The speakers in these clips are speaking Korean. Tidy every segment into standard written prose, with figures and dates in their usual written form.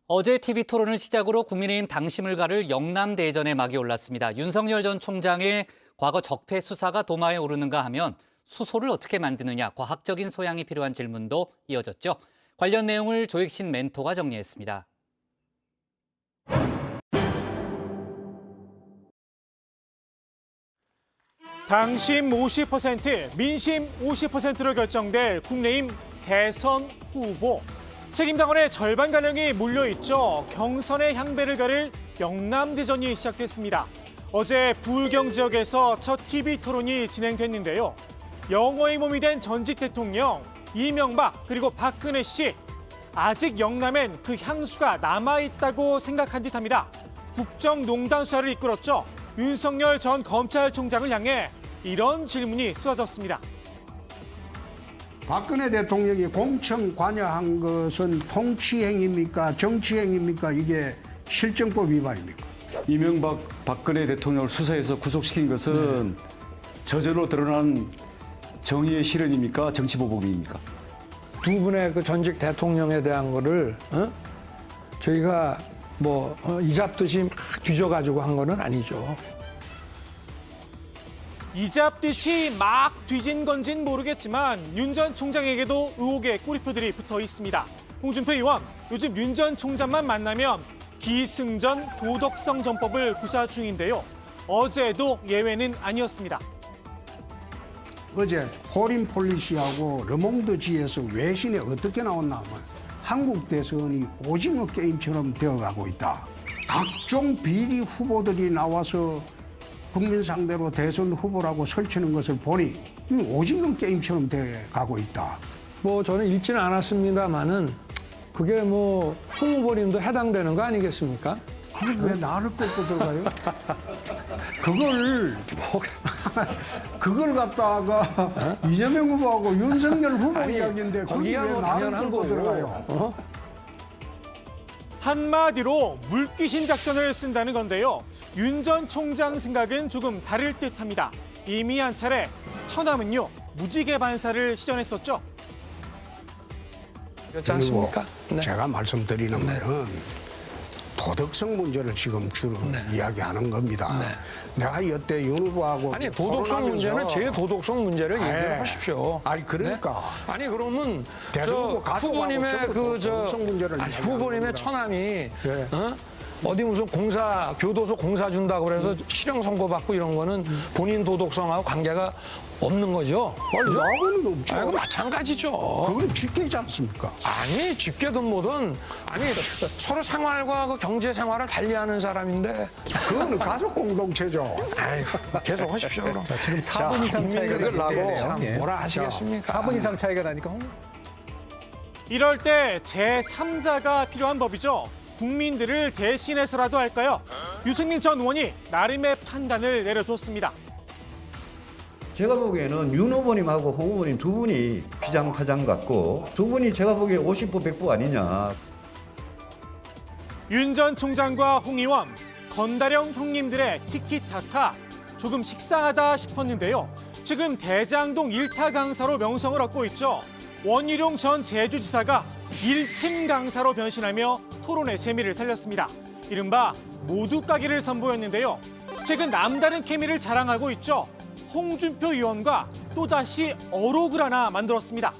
어제 TV토론을 시작으로 국민의힘 당심을 가를 영남대전의 막이 올랐습니다. 윤석열 전 총장의 과거 적폐 수사가 도마에 오르는가 하면 수소를 어떻게 만드느냐, 과학적인 소양이 필요한 질문도 이어졌죠. 관련 내용을 조익신 멘토가 정리했습니다. 당심 50%, 민심 50%로 결정될 국민의힘 대선 후보. 책임당원의 절반가량이 몰려있죠. 경선의 향배를 가를 영남대전이 시작됐습니다. 어제 부울경 지역에서 첫 TV토론이 진행됐는데요. 영어의 몸이 된 전직 대통령 이명박 그리고 박근혜 씨. 아직 영남엔 그 향수가 남아있다고 생각한 듯합니다. 국정농단 수사를 이끌었죠. 윤석열 전 검찰총장을 향해 이런 질문이 쏟아졌습니다. 박근혜 대통령이 공천 관여한 것은 통치행위입니까? 정치행위입니까? 이게 실정법 위반입니까? 이명박 박근혜 대통령을 수사해서 구속시킨 것은 저절로 드러난 정의의 실현입니까? 정치보복입니까? 두 분의 그 전직 대통령에 대한 거를 저희가 이잡듯이 막 뒤져가지고 한 거는 아니죠. 이잡듯이 막 뒤진 건진 모르겠지만 윤 전 총장에게도 의혹의 꼬리표들이 붙어 있습니다. 홍준표 의원, 요즘 윤 전 총장만 만나면 기승전 도덕성 전법을 구사 중인데요. 어제도 예외는 아니었습니다. 어제 포린 폴리시하고 르몽드지에서 외신에 어떻게 나왔나 하면 한국 대선이 오징어 게임처럼 되어가고 있다. 각종 비리 후보들이 나와서 국민 상대로 대선 후보라고 설치는 것을 보니 오징어 게임처럼 돼가고 있다. 저는 읽지는 않았습니다만은 그게 홍 후보님도 해당되는 거 아니겠습니까? 왜 나를 꺾고 들어가요? 그걸 갖다가 이재명 후보하고 윤석열 후보 이야기인데 거기 왜 나를 꺾고 들어가요? 한마디로 물귀신 작전을 쓴다는 건데요. 윤 전 총장 생각은 조금 다를 듯합니다. 이미 한 차례 처남은요 무지개 반사를 시전했었죠. 그렇지 않습니까? 네. 제가 말씀드리는 거는 도덕성 문제를 지금 주로 이야기하는 겁니다. 내가 여태 윤 후보하고 아니 도덕성 문제는 제 도덕성 문제를 얘기를 하십시오. 아니 그러니까 네? 아니 그러면 대선후보 후보님의 도덕성 문제를 후보님의 처남이 어디 무슨 교도소 공사 준다고 그래서 실형 선고받고 이런 거는 본인 도덕성하고 관계가 없는 거죠. 아니 나하고는 없죠. 아니, 마찬가지죠. 그건 직계이지 않습니까? 아니 집계든 뭐든 서로 생활과 그 경제 생활을 달리하는 사람인데 그거는 가족 공동체죠. 아이고 계속 하십시오 그럼. 지금 4분 이상 차이가 나고 뭐라 하시겠습니까? 4분 이상 차이가 나니까 이럴 때 제3자가 필요한 법이죠. 국민들을 대신해서라도 할까요? 유승민 전 의원이 나름의 판단을 내려줬습니다. 제가 보기에는 윤 후보님하고 홍 후보님 두 분이 비장파장 같고 두 분이 제가 보기에 50부 100부 아니냐. 윤 전 총장과 홍 의원, 건다령 형님들의 티키타카 조금 식상하다 싶었는데요. 지금 대장동 1타 강사로 명성을 얻고 있죠. 원희룡 전 제주지사가 1침 강사로 변신하며 토론의 재미를 살렸습니다. 이른바 모두까기를 선보였는데요. 최근 남다른 케미를 자랑하고 있죠. 홍준표 의원과 또다시 어록을 하나 만들었습니다.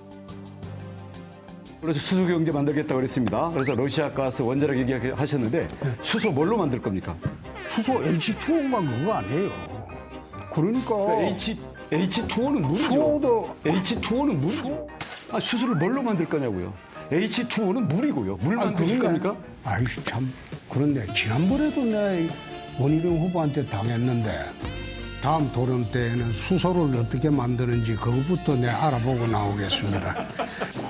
그래서 수소 경제 만들겠다고 그랬습니다. 그래서 러시아 가스 원자력 얘기하셨는데 수소 뭘로 만들 겁니까? 수소 H2O가 그거 아니에요. 그러니까 H2O는 물이죠. 수소도 H2O는 물이죠. 수소를 뭘로 만들 거냐고요. H2O는 물이고요. 물 만드실 겁니까? 아이씨 참 그런데 지난번에도 내가 원희룡 후보한테 당했는데 다음 토론 때에는 수소를 어떻게 만드는지 그것부터 내가 알아보고 나오겠습니다.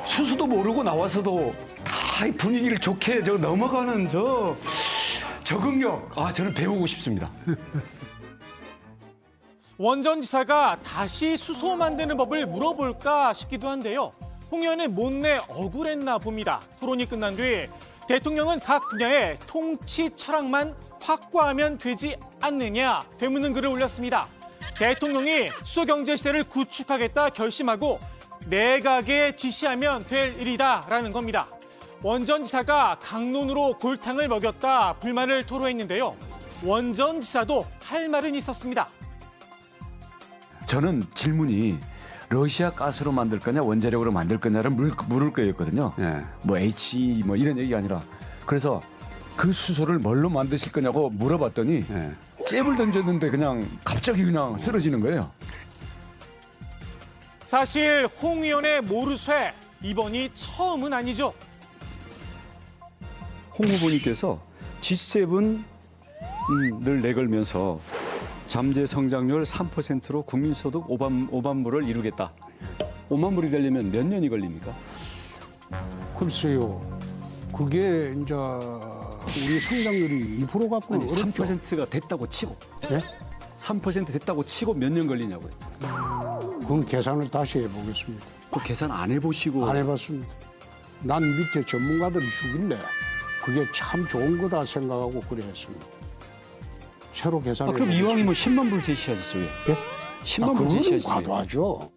수소도 모르고 나와서도 다 분위기를 좋게 넘어가는 적응력. 저는 배우고 싶습니다. 원전 지사가 다시 수소 만드는 법을 물어볼까 싶기도 한데요. 홍 의원은 못내 억울했나 봅니다. 토론이 끝난 뒤 대통령은 각 분야의 통치 철학만 확고하면 되지 않느냐 되묻는 글을 올렸습니다. 대통령이 수소경제 시대를 구축하겠다 결심하고 내각에 지시하면 될 일이다라는 겁니다. 원 전 지사가 강론으로 골탕을 먹였다 불만을 토로했는데요. 원 전 지사도 할 말은 있었습니다. 저는 질문이 러시아 가스로 만들 거냐 원자력으로 만들 거냐를 물을 거였거든요. 예. 뭐 H 뭐 이런 얘기가 아니라 그래서 그 수소를 뭘로 만드실 거냐고 물어봤더니 예. 잽을 던졌는데 그냥 갑자기 그냥 쓰러지는 거예요. 사실 홍 의원의 모르쇠 이번이 처음은 아니죠. 홍 후보님께서 G7을 내걸면서 잠재 성장률 3%로 국민소득 5만 불을 이루겠다. 5만 불이 되려면 몇 년이 걸립니까? 글쎄요. 그게 이제 우리 성장률이 2% 갖고는 아니, 어렵죠. 3%가 됐다고 치고. 예? 3% 됐다고 치고 몇 년 걸리냐고요. 그건 계산을 다시 해보겠습니다. 그 계산 안 해보시고. 안 해봤습니다. 난 밑에 전문가들이 주길래 그게 참 좋은 거다 생각하고 그래 했습니다. 새로 계산해. 그럼 이왕이면 10만 불 제시하시죠. 예? 10만 불 그거는 제시하시죠. 과도하죠.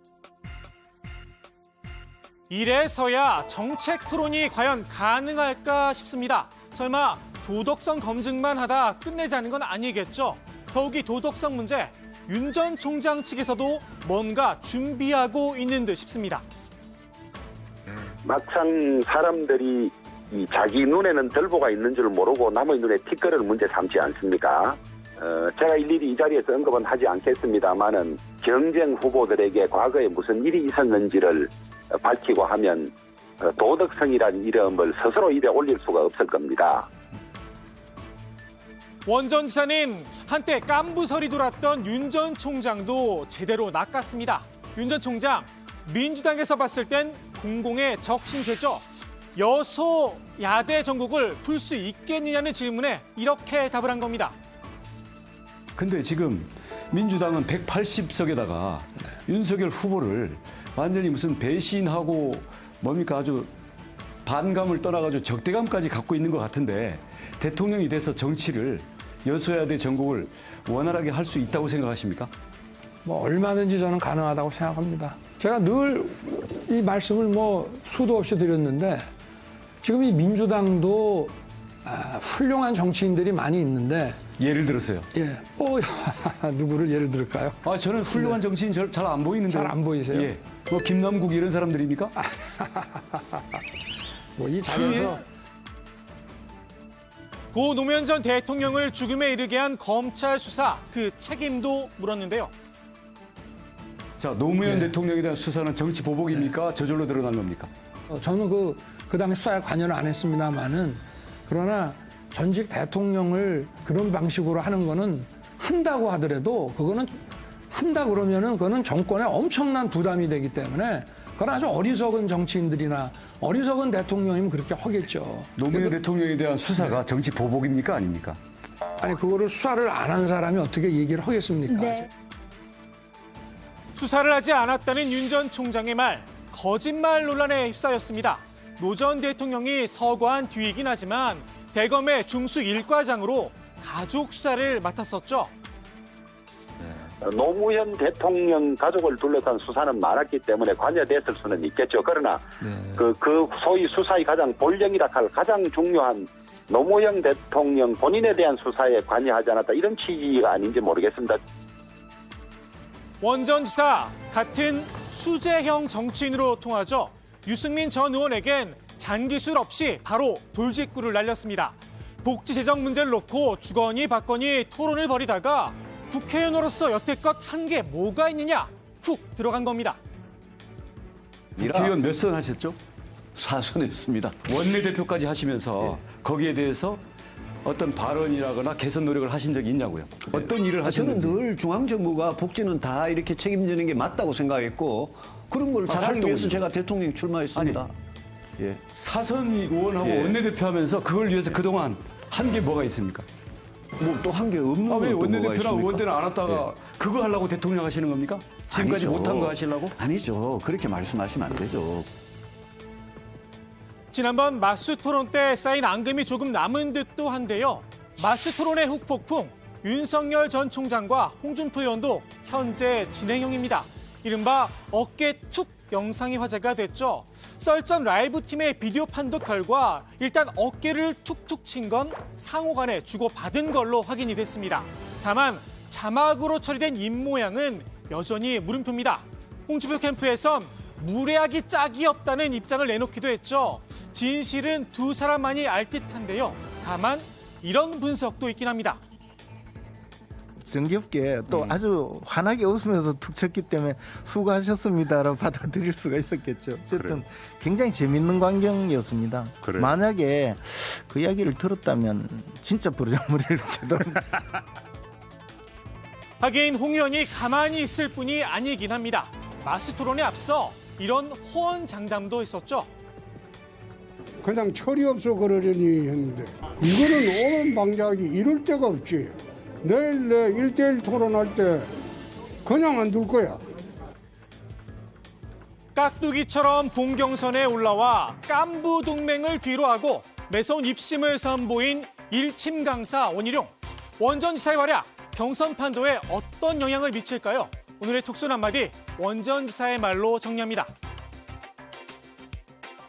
이래서야 정책 토론이 과연 가능할까 싶습니다. 설마 도덕성 검증만 하다 끝내자는 건 아니겠죠. 더욱이 도덕성 문제, 윤 전 총장 측에서도 뭔가 준비하고 있는 듯 싶습니다. 막상 사람들이 이 자기 눈에는 들보가 있는 줄 모르고 남의 눈에 티끌을 문제 삼지 않습니까? 제가 일일이 이 자리에서 언급은 하지 않겠습니다만은 경쟁 후보들에게 과거에 무슨 일이 있었는지를 밝히고 하면 도덕성이라는 이름을 스스로 입에 올릴 수가 없을 겁니다. 원 전 지사는 한때 깐부설이 돌았던 윤 전 총장도 제대로 낚았습니다. 윤 전 총장, 민주당에서 봤을 땐 공공의 적신세죠. 여소야대 전국을 풀 수 있겠느냐는 질문에 이렇게 답을 한 겁니다. 근데 지금 민주당은 180석에다가 윤석열 후보를 완전히 무슨 배신하고 뭡니까 아주 반감을 떠나가지고 적대감까지 갖고 있는 것 같은데 대통령이 돼서 정치를 여소야대 전국을 원활하게 할 수 있다고 생각하십니까? 뭐 얼마든지 저는 가능하다고 생각합니다. 제가 늘 이 말씀을 뭐 수도 없이 드렸는데 지금 이 민주당도 훌륭한 정치인들이 많이 있는데 예를 들어서요. 예, 누구를 예를 들을까요? 아 저는 훌륭한 정치인 잘 안 보이는데. 잘 안 보이세요? 예. 뭐 김남국 이런 사람들입니까? 뭐 이 자리에서 고 노무현 전 대통령을 죽음에 이르게 한 검찰 수사 그 책임도 물었는데요. 자 노무현 대통령에 대한 수사는 정치 보복입니까? 저절로 드러난 겁니까? 저는 그 당시 수사에 관여를 안 했습니다만은 그러나 전직 대통령을 그런 방식으로 하는 거는 한다고 하더라도 그거는 한다 그러면은 그거는 정권에 엄청난 부담이 되기 때문에 그건 아주 어리석은 정치인들이나 어리석은 대통령이면 그렇게 하겠죠. 노무현 대통령에 대한 수사가 정치 보복입니까? 아닙니까? 아니 그거를 수사를 안 한 사람이 어떻게 얘기를 하겠습니까? 네. 수사를 하지 않았다는 윤 전 총장의 말, 거짓말 논란에 휩싸였습니다. 노 전 대통령이 서거한 뒤이긴 하지만 대검의 중수 1과장으로 가족 수사를 맡았었죠. 노무현 대통령 가족을 둘러싼 수사는 많았기 때문에 관여됐을 수는 있겠죠. 그러나 그 소위 수사의 가장 본령이라 할 가장 중요한 노무현 대통령 본인에 대한 수사에 관여하지 않았다. 이런 취지가 아닌지 모르겠습니다. 원 전 지사, 같은 수재형 정치인으로 통하죠. 유승민 전 의원에겐 잔기술 없이 바로 돌직구를 날렸습니다. 복지 재정 문제를 놓고 주거니 받거니 토론을 벌이다가 국회의원으로서 여태껏 한 게 뭐가 있느냐 훅 들어간 겁니다. 국회의원 몇 선 하셨죠? 4선 했습니다. 원내대표까지 하시면서 거기에 대해서 어떤 발언이라거나 개선 노력을 하신 적이 있냐고요? 어떤 일을 저는 하셨는지. 늘 중앙정부가 복지는 다 이렇게 책임지는 게 맞다고 생각했고 그런 걸 잘하기 활동은요? 위해서 제가 대통령 출마했습니다. 예. 사선 의원하고 예. 원내대표 하면서 그걸 위해서 그동안 한 게 뭐가 있습니까? 뭐 또 한 게 없는 아, 왜 것도 뭐가 원내대표나 있습니까? 의원들은 안 왔다가 그거 하려고 대통령 하시는 겁니까? 지금까지 아니죠. 못한 거 하시려고? 아니죠. 그렇게 말씀하시면 안 되죠. 지난번 마스 토론 때 쌓인 앙금이 조금 남은 듯도 한데요. 마스 토론의 훅폭풍, 윤석열 전 총장과 홍준표 의원도 현재 진행형입니다. 이른바 어깨 툭 영상이 화제가 됐죠. 썰전 라이브 팀의 비디오 판독 결과 일단 어깨를 툭툭 친 건 상호 간에 주고받은 걸로 확인이 됐습니다. 다만 자막으로 처리된 입모양은 여전히 물음표입니다. 홍준표 캠프에선 무례하기 짝이 없다는 입장을 내놓기도 했죠. 진실은 두 사람만이 알 듯한데요. 다만 이런 분석도 있긴 합니다. 정겹게 또 아주 환하게 웃으면서 툭 쳤기 때문에 수고하셨습니다라고 받아들일 수가 있었겠죠. 어쨌든 굉장히 재밌는 광경이었습니다. 만약에 그 이야기를 들었다면 진짜 버르장머리를 제대로 하긴 홍 의원이 가만히 있을 뿐이 아니긴 합니다. 마스토론에 앞서 이런 호언장담도 있었죠. 그냥 철이 없어 그러려니 했는데 이거는 오면 방자하기 이럴 데가 없지. 내일 내 1대1 토론할 때 그냥 안 둘 거야. 깍두기처럼 본경선에 올라와 깐부 동맹을 뒤로하고 매서운 입심을 선보인 일침 강사 원희룡. 원전지사의 활약, 경선 판도에 어떤 영향을 미칠까요? 오늘의 톡손 한마디 원전지사의 말로 정리합니다.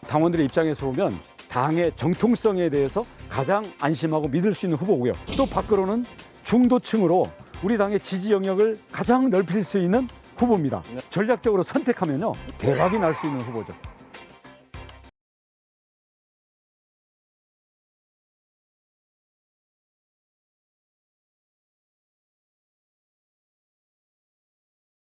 당원들의 입장에서 보면 당의 정통성에 대해서 가장 안심하고 믿을 수 있는 후보고요. 또 밖으로는 중도층으로 우리 당의 지지 영역을 가장 넓힐 수 있는 후보입니다. 전략적으로 선택하면요, 대박이 날 수 있는 후보죠.